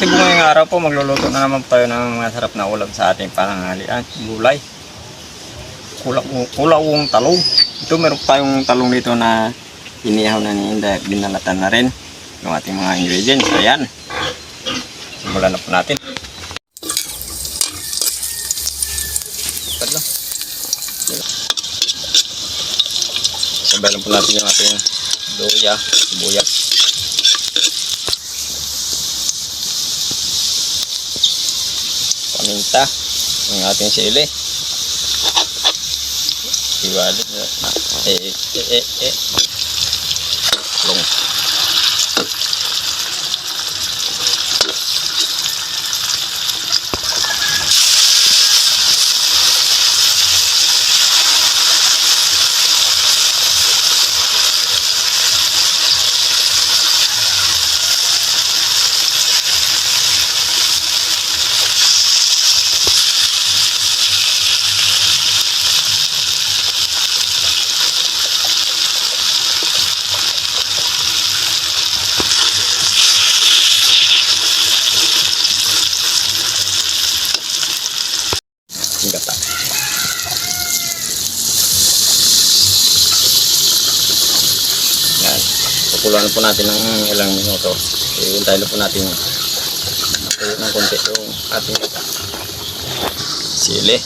positibo ngayong araw po, magluluto na naman tayo ng masarap na ulam sa ating pananghalian. Gulay. Kulawong talong. Ito meron tayong talong dito na inihaw na ni Inday. Binalatan na rin yung ating mga ingredients. Ayan. Simulan na po natin. Sabayan po natin yung ating luya, sibuyas. Paminta, yung ating sili. Iwalit na. Long. Gata. Yan. Pakuluan po natin ng ilang minuto. Iuntay na po natin nakulit ng konti yung ating gata. Sili.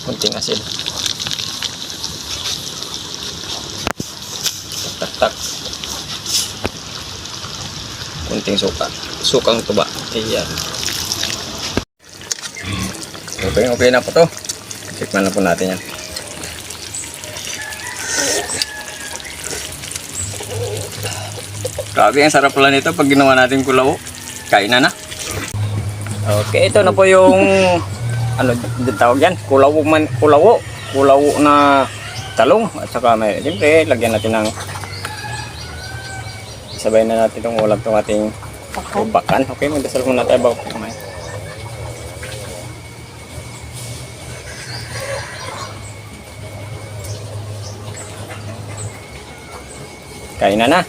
Kunting asin. Tak. Kunting suka. Sukang tuba. Ayan. Okay na po to. Tikman na po natin yan. Grabe, ang sarap pala nito pag ginawa natin kulawo. Kain na. Okay, ito na po yung ano din tawag yan? Kulawo na talong. At saka may, siyempre, lagyan natin ng sabay na natin itong ulam itong ating bakan. Okay, magdasal muna tayo bago kumain. Kain na.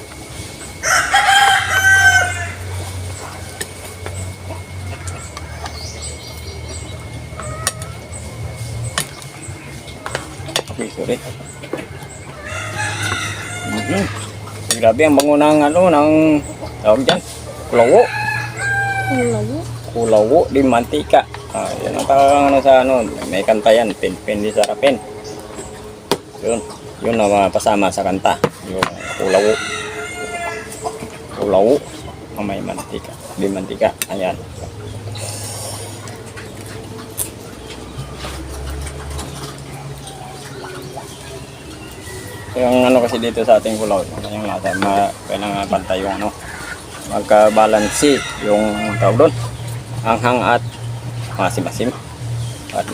Okay, sorry. Grabe ang bango ng tawag dyan, kulawo di mantika. Yan ang tawag sa may kanta yan, pin di sarapin. Yun na mapasama sa kanta, yung kulawo na may mantika, di mantika. Ayan. Yung kasi dito sa ating kulaw, yung lasa, kailangan pantay yung magkabalansi yung tawag doon, anghang at masim-masim at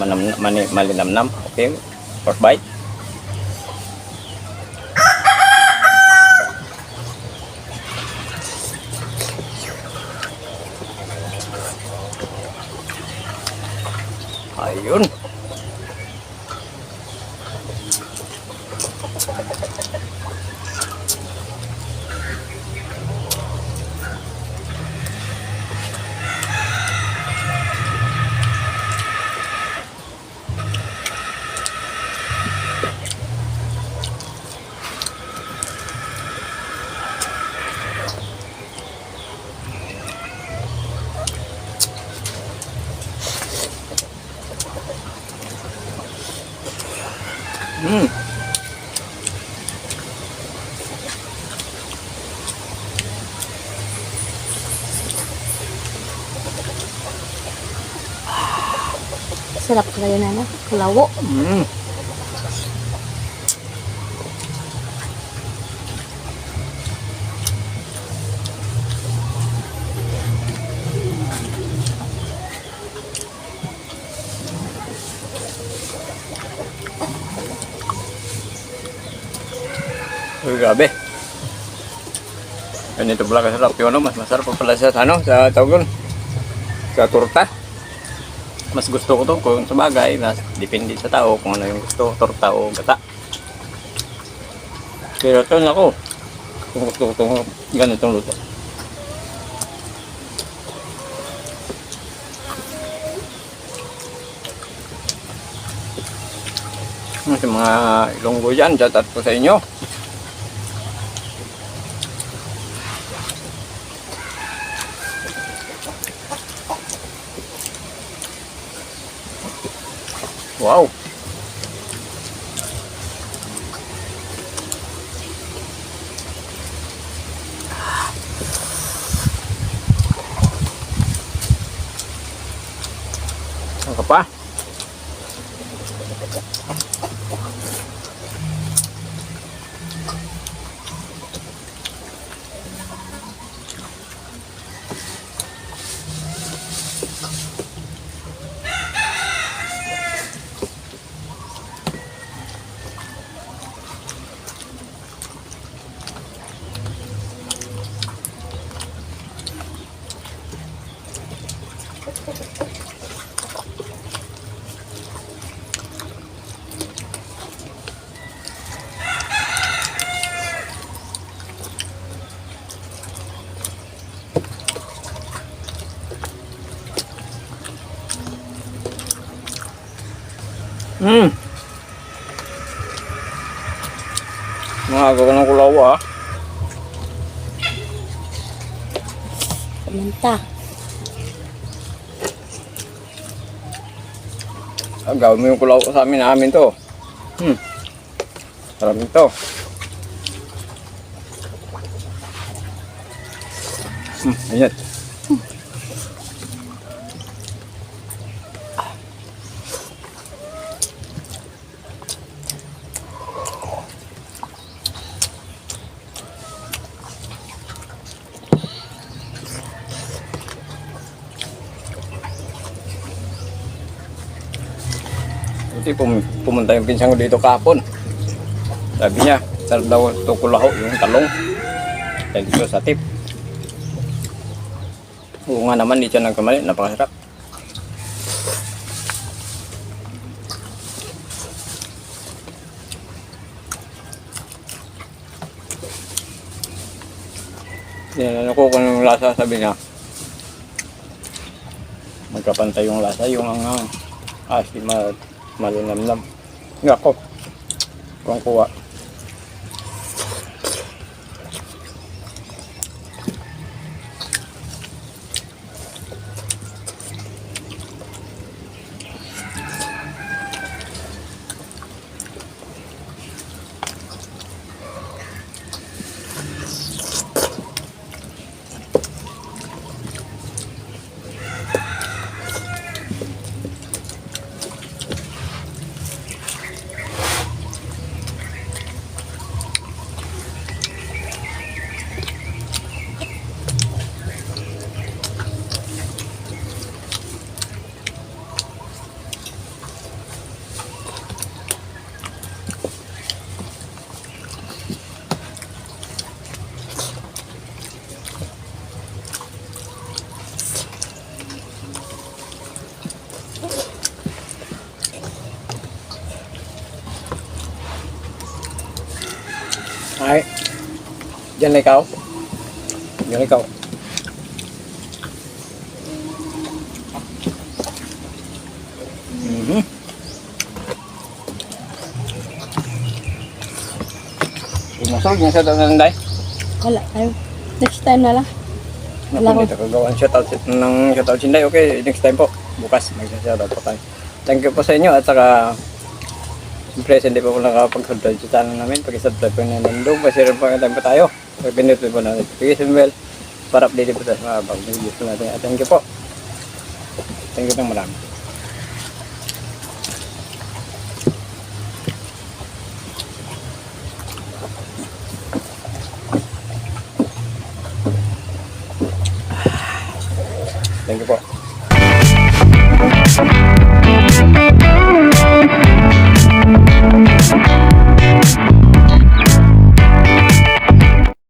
malinamnam. Okay, first bite. Ayun. Sarap talaga na, kulawo. Uy, grabe. Ganito pala kasarap yun, mas masarap pa pala sa sa tawag sa turta. mas gusto ko to kung sa bagay, depende sa tao kung ano yung gusto, torta o gata. Pero ito na ako, kung gusto ko itong ganitong luto. Sa mga Ilonggo dyan, shout out po sa inyo. Wow! Ano ka pa? Mga ng kulawa ah. Paminta. Gawin mo yung kulawa sa amin to. Sarap nito. Ayan. Kasi pumunta yung pinsang ko dito kahapon. Sabi niya, sarap daw ito kulaho, yung talong. Dahil dito sa tip. Oo nga naman, di siya nagkamali, napakasarap. Yan, ano ko kung yung lasa, sabi niya. Magkapantay yung lasa, yung ang asim at malinamnam. Nga ako. Kung kuha. Ay, dyan na ikaw. Dyan na ikaw. Masarap niya sa tanday. Wala tayo. Next time na lang. Wala ko. Dito kagawan shoutout Sinday. Okay, next time po. Bukas mag-shoutout po tayo. Thank you po sa inyo at saka siyempre hindi pa po nakapag-subscribe sa channel namin. Pag-subscribe po na nandun. Pasirin po ang time po tayo. Pag-pinutin po na notification bell para update po sa mga bagong videos po natin. At thank you po. Thank you ng marami. Thank you po.